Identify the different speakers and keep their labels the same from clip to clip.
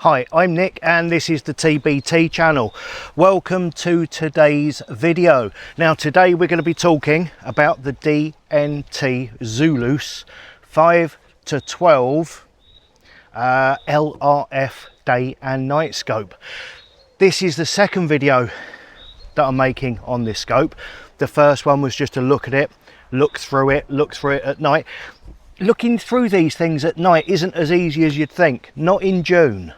Speaker 1: Hi, I'm Nick and this is the TbT channel. Welcome to today's video. Now today we're going to be talking about the DNT Zulus 5 to 12 LRF day and night scope. This is the second video that I'm making on this scope. The first one was just to look at it, look through it at night. Looking through these things at night isn't as easy as you'd think, not in June.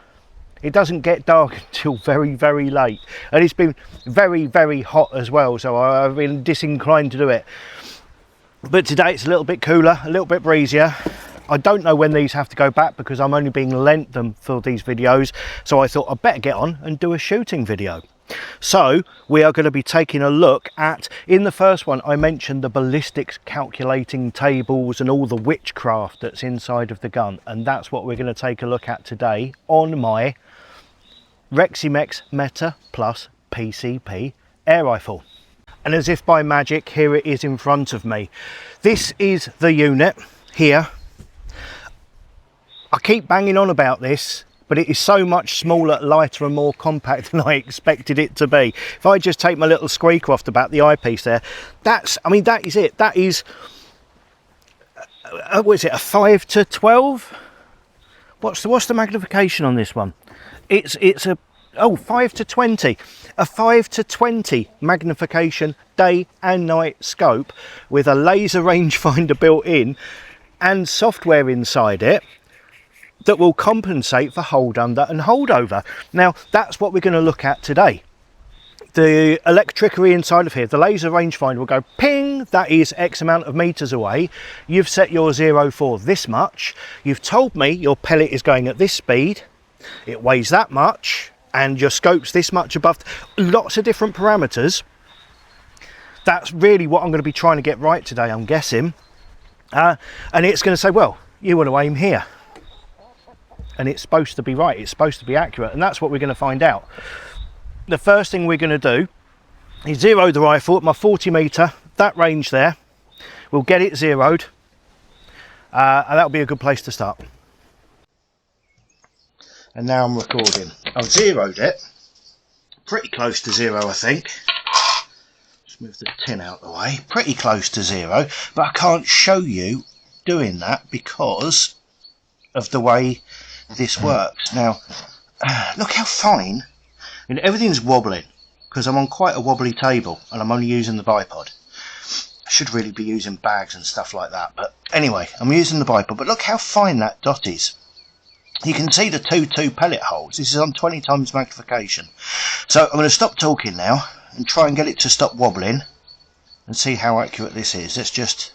Speaker 1: It doesn't get dark until very, very late. And it's been very, very hot as well, so I've been disinclined to do it. But today it's a little bit cooler, a little bit breezier. I don't know when these have to go back because I'm only being lent them for these videos. So I thought I'd better get on and do a shooting video. So we are going to be taking a look at, in the first one I mentioned the ballistics calculating tables and all the witchcraft that's inside of the gun, and that's what we're going to take a look at today on my Reximex Meta Plus PCP air rifle. And as if by magic, here it is in front of me. This is the unit here. I keep banging on about this, but it is so much smaller, lighter and more compact than I expected it to be. If I just take my little squeaker off the back, the eyepiece there, that is it. That is, what is it, a 5 to 12? What's the magnification on this one? It's a 5 to 20. A 5 to 20 magnification day and night scope with a laser rangefinder built in and software inside it that will compensate for hold under and hold over. Now that's what we're going to look at today. The electricity inside of here, the laser rangefinder will go ping, that is X amount of meters away. You've set your zero for this much. You've told me your pellet is going at this speed. It weighs that much and your scope's this much above. Lots of different parameters. That's really what I'm going to be trying to get right today, I'm guessing. And it's going to say, well, you want to aim here. And it's supposed to be right, it's supposed to be accurate, and that's what we're going to find out. The first thing we're going to do is zero the rifle at my 40 metre, that range there. We'll get it zeroed, and that'll be a good place to start. And now I'm recording. I've zeroed it, pretty close to zero I think. Just move the tin out of the way, pretty close to zero, but I can't show you doing that because of the way this works. Now look how fine, and everything's wobbling because I'm on quite a wobbly table and I'm only using the bipod. I should really be using bags and stuff like that, but anyway, I'm using the bipod. But look how fine that dot is. You can see the 2 pellet holes. This is on 20 times magnification. So I'm going to stop talking now and try and get it to stop wobbling and see how accurate this is. Let's just,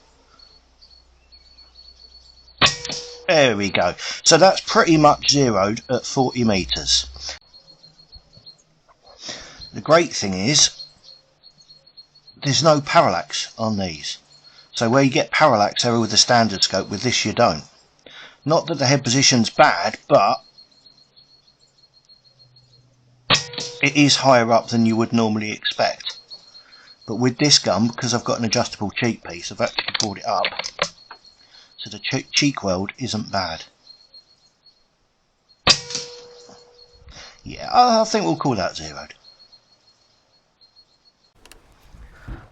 Speaker 1: there we go. So that's pretty much zeroed at 40 metres. The great thing is there's no parallax on these. So where you get parallax error with the standard scope, with this you don't. Not that the head position's bad, but it is higher up than you would normally expect. But with this gun, because I've got an adjustable cheek piece, I've actually brought it up. So the cheek weld isn't bad. Yeah, I think we'll call that zeroed.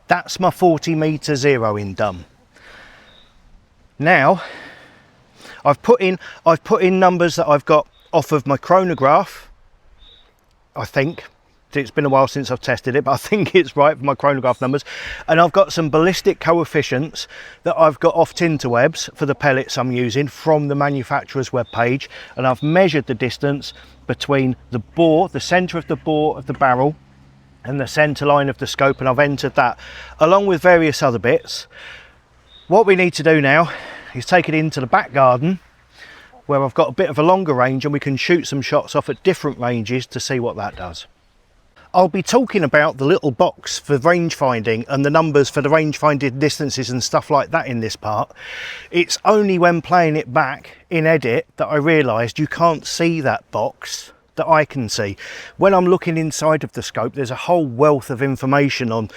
Speaker 1: That's my 40 metre zeroing done. Now I've put in numbers that I've got off of my chronograph. I think it's been a while since I've tested it, but I think it's right for my chronograph numbers. And I've got some ballistic coefficients that I've got off Tinterwebs for the pellets I'm using from the manufacturer's webpage, and I've measured the distance between the bore, the centre of the bore of the barrel, and the centre line of the scope, and I've entered that along with various other bits. What we need to do now is take it into the back garden where I've got a bit of a longer range and we can shoot some shots off at different ranges to see what that does. I'll be talking about the little box for range finding and the numbers for the range finding distances and stuff like that in this part. It's only when playing it back in edit that I realised you can't see that box that I can see. When I'm looking inside of the scope, there's a whole wealth of information on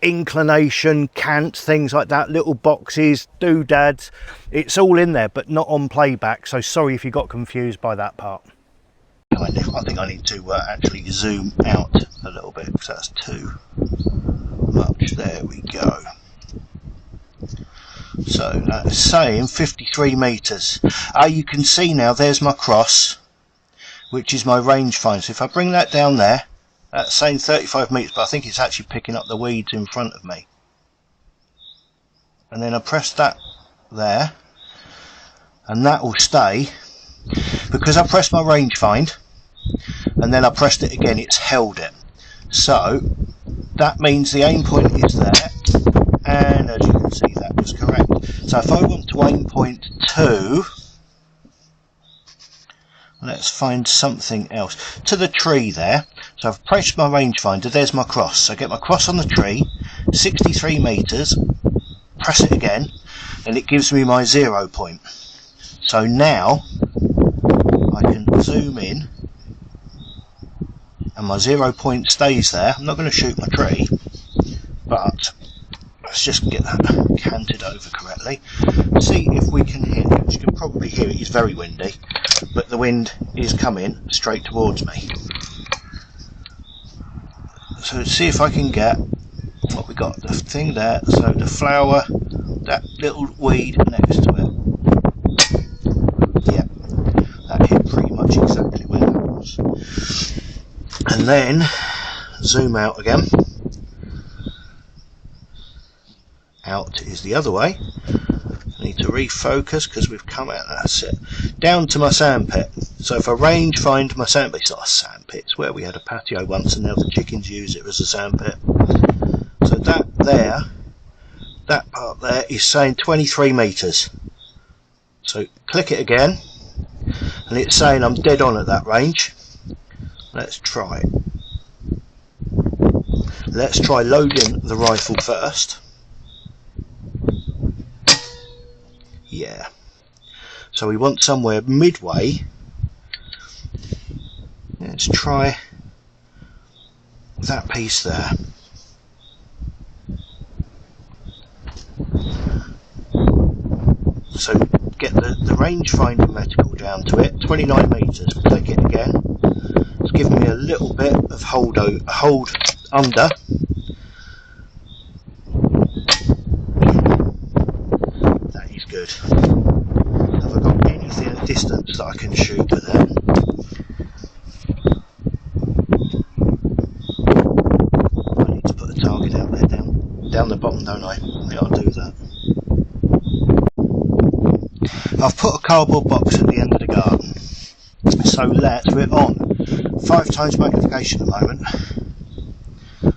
Speaker 1: inclination, cant, things like that, little boxes, doodads. It's all in there, but not on playback, so sorry if you got confused by that part. 90. I think I need to actually zoom out a little bit because that's too much. There we go. So that's saying 53 metres. You can see now there's my cross, which is my rangefinder. So if I bring that down there, that's saying 35 metres, but I think it's actually picking up the weeds in front of me. And then I press that there, and that will stay. Because I pressed my rangefind, and then I pressed it again, it's held it. So that means the aim point is there, and as you can see that was correct. So if I want to aim point 2, let's find something else. To the tree there. So I've pressed my rangefinder, there's my cross. So I get my cross on the tree, 63 metres, press it again, and it gives me my 0 point. So now I can zoom in, and my 0 point stays there. I'm not going to shoot my tree, but let's just get that canted over correctly. See if we can hear it. You can probably hear it. It's very windy, but the wind is coming straight towards me. So see if I can get what we got. The thing there. So the flower, that little weed next to it. Yeah, that hit pretty much exactly where that was. And then zoom out again. Out is the other way. I need to refocus because we've come out. That's it. Down to my sandpit. So if I range find my sandpit, it's not a sandpit, it's where we had a patio once and now the chickens use it as a sandpit. So that there, that part there is saying 23 metres. So click it again, and it's saying I'm dead on at that range. Let's try it. Let's try loading the rifle first. Yeah. So we want somewhere midway. Let's try that piece there. So get the rangefinder reticle down to it, 29 metres. Click it again. It's giving me a little bit of hold under. That is good. Have I got anything at distance that I can shoot with it? I need to put a target out there down the bottom, don't I? Yeah, I'll do that. I've put a cardboard box at the end of the garden. So we're on 5 times magnification at the moment.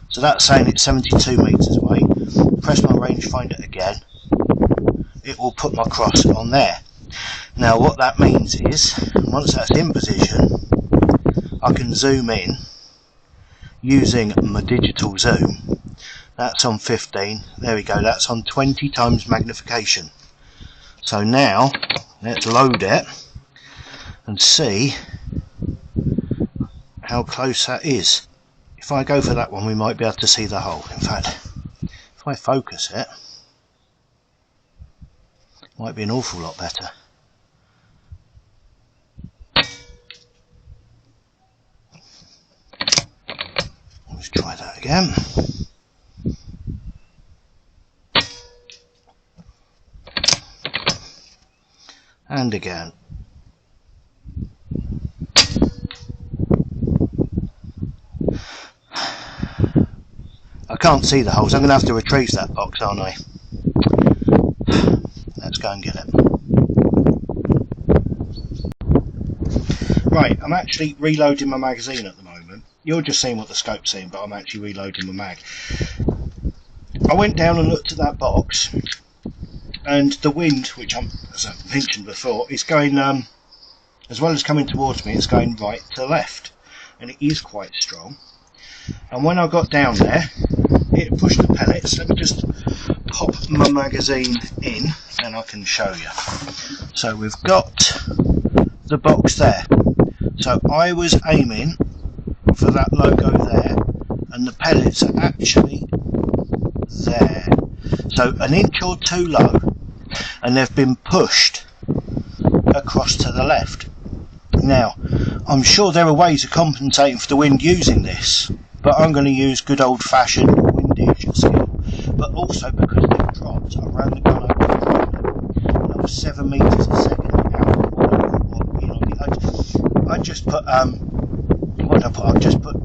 Speaker 1: So that's saying it's 72 metres away. Press my rangefinder again. It will put my cross on there. Now what that means is, once that's in position, I can zoom in using my digital zoom. That's on 15. There we go. That's on 20 times magnification. So now let's load it and see how close that is. If I go for that one, we might be able to see the hole. In fact, if I focus it, it might be an awful lot better. Let's try that again. And again. I can't see the holes. I'm going to have to retrieve that box, aren't I? Let's go and get it. Right, I'm actually reloading my magazine at the moment. You're just seeing what the scope's seeing, but I'm actually reloading my mag. I went down and looked at that box, and the wind, which as I mentioned before, is going, as well as coming towards me, it's going right to left, and it is quite strong. And when I got down there, it pushed the pellets. Let me just pop my magazine in, and I can show you. So we've got the box there. So I was aiming for that logo there, and the pellets are actually there. So an inch or two low, and they've been pushed across to the left. Now, I'm sure there are ways of compensating for the wind using this, but I'm going to use good old-fashioned windage skill. But also because they've dropped, I ran the gun over the drone, and I was 7 meters a second out. I just put what did I put? I've just put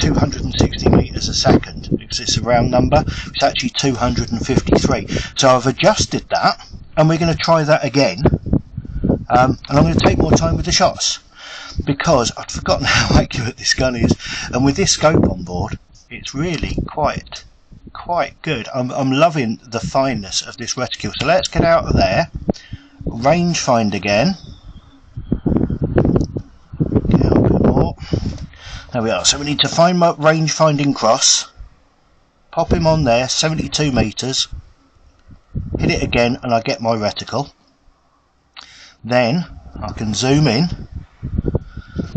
Speaker 1: 260 meters a second because it's a round number. It's actually 253. So I've adjusted that, and we're going to try that again. And I'm going to take more time with the shots because I've forgotten how accurate this gun is, and with this scope on board, it's really quite good. I'm loving the fineness of this reticule. So let's get out of there, range find again. Get out a bit more. There we are. So we need to find my range finding cross, pop him on there, 72 meters, hit it again, and I get my reticle. Then I can zoom in,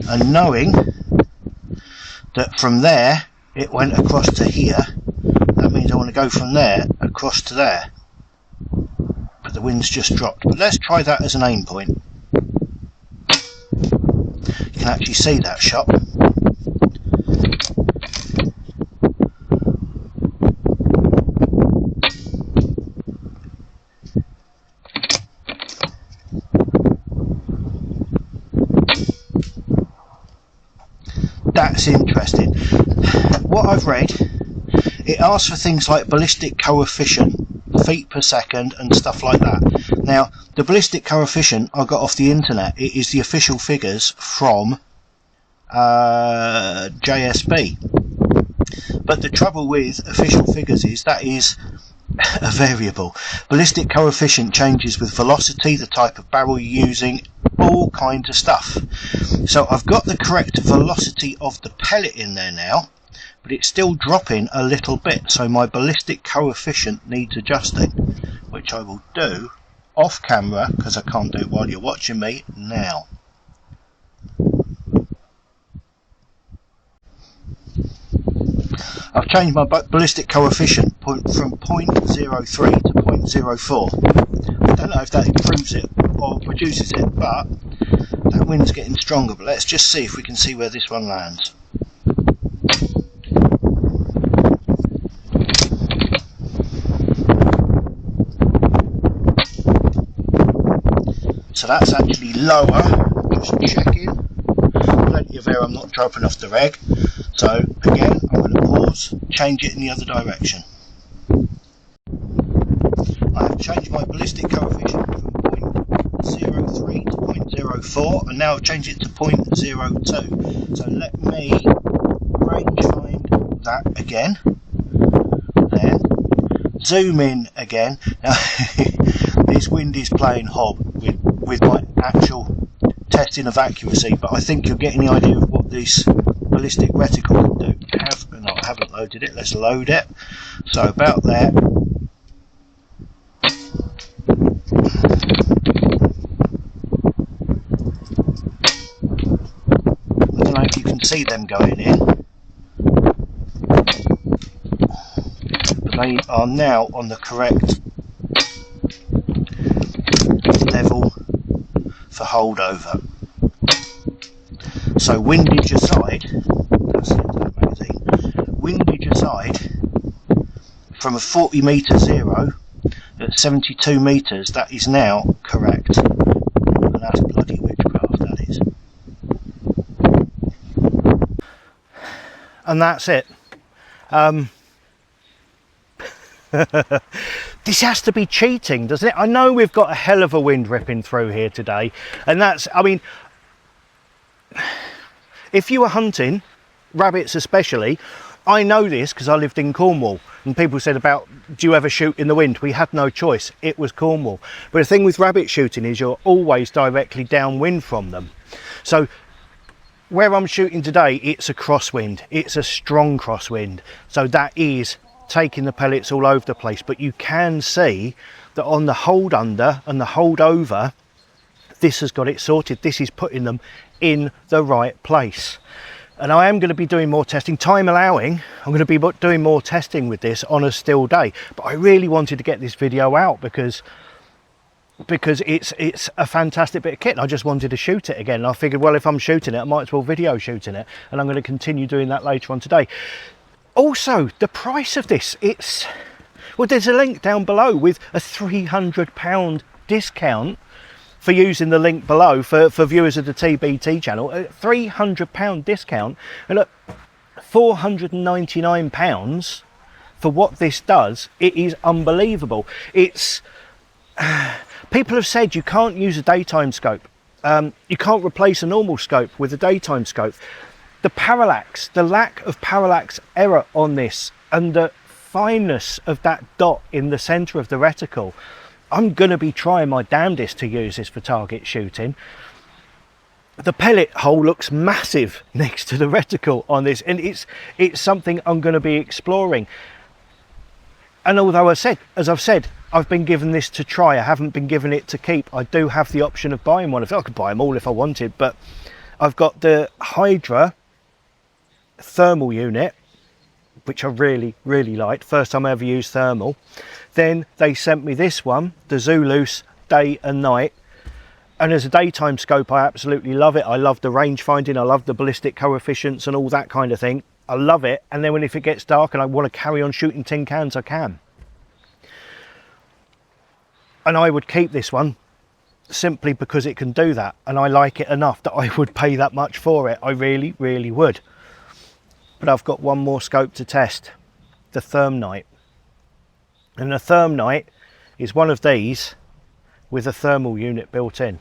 Speaker 1: and knowing that from there it went across to here, that means I want to go from there across to there. But the wind's just dropped. But let's try that as an aim point. You can actually see that shot. That's interesting. What I've read, it asks for things like ballistic coefficient, feet per second, and stuff like that. Now, the ballistic coefficient I got off the internet. It is the official figures from JSB. But the trouble with official figures is that is a variable. Ballistic coefficient changes with velocity, the type of barrel you're using, all kinds of stuff. So I've got the correct velocity of the pellet in there now, but it's still dropping a little bit, so my ballistic coefficient needs adjusting, which I will do off camera because I can't do it while you're watching me now. I've changed my ballistic coefficient from 0.03 to 0.04. I don't know if that improves it or reduces it, but that wind's getting stronger. But let's just see if we can see where this one lands. So that's actually lower. Just checking. Plenty of air, I'm not dropping off the reg. So again, I'm going to pause, change it in the other direction. I have changed my ballistic coefficient from 0.03 to 0.04, and now I've changed it to 0.02. So let me range find that again. Then zoom in again. Now this wind is playing hob with my actual testing of accuracy, but I think you're getting the idea of what this ballistic reticle can do. No, I haven't loaded it. Let's load it. So about there. I don't know if you can see them going in, but they are now on the correct level for holdover. So windage aside, that's it, that magazine. Windage aside, from a 40 metre zero at 72 metres, that is now correct. And that's bloody witchcraft, that is. And that's it. This has to be cheating, doesn't it? I know we've got a hell of a wind ripping through here today, and that's, I mean, if you were hunting rabbits especially, I know this because I lived in Cornwall, and people said about, do you ever shoot in the wind? We had no choice, it was Cornwall. But the thing with rabbit shooting is you're always directly downwind from them. So where I'm shooting today, it's a crosswind, it's a strong crosswind, so that is taking the pellets all over the place. But you can see that on the hold under and the hold over, this has got it sorted. This is putting them in the right place. And I am going to be doing more testing, time allowing. I'm going to be doing more testing with this on a still day, but I really wanted to get this video out because because it's a fantastic bit of kit. I just wanted to shoot it again. I figured, well, if I'm shooting it, I might as well video shooting it, and I'm going to continue doing that later on today. Also, the price of this, well, there's a link down below with a £300 discount for using the link below for viewers of the TbT channel. A £300 discount, and look, £499 for what this does. It is unbelievable. It's people have said you can't use a daytime scope. You can't replace a normal scope with a daytime scope. The parallax, the lack of parallax error on this, and the fineness of that dot in the center of the reticle, I'm going to be trying my damnedest to use this for target shooting. The pellet hole looks massive next to the reticle on this, and it's something I'm going to be exploring. And although as I've said, I've been given this to try, I haven't been given it to keep. I do have the option of buying one. I could buy them all if I wanted, but I've got the Hydra thermal unit, which I really liked. First time I ever used thermal. Then they sent me this one, the Zulus day and night, and as a daytime scope I absolutely love it. I love the rangefinding, I love the ballistic coefficients and all that kind of thing. I love it. And then if it gets dark and I want to carry on shooting tin cans, I can. And I would keep this one simply because it can do that, and I like it enough that I would pay that much for it. I really would. But I've got one more scope to test, the Thermite. And the Thermite is one of these with a thermal unit built in.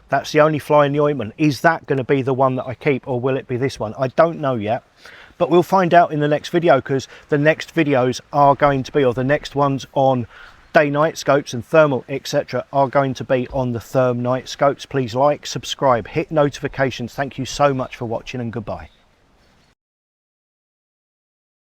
Speaker 1: That's the only fly in the ointment. Is that going to be the one that I keep, or will it be this one? I don't know yet, but we'll find out in the next video, because the next videos are going to be, or the next ones on day-night scopes and thermal, etc., are going to be on the Thermite scopes. Please like, subscribe, hit notifications. Thank you so much for watching, and goodbye.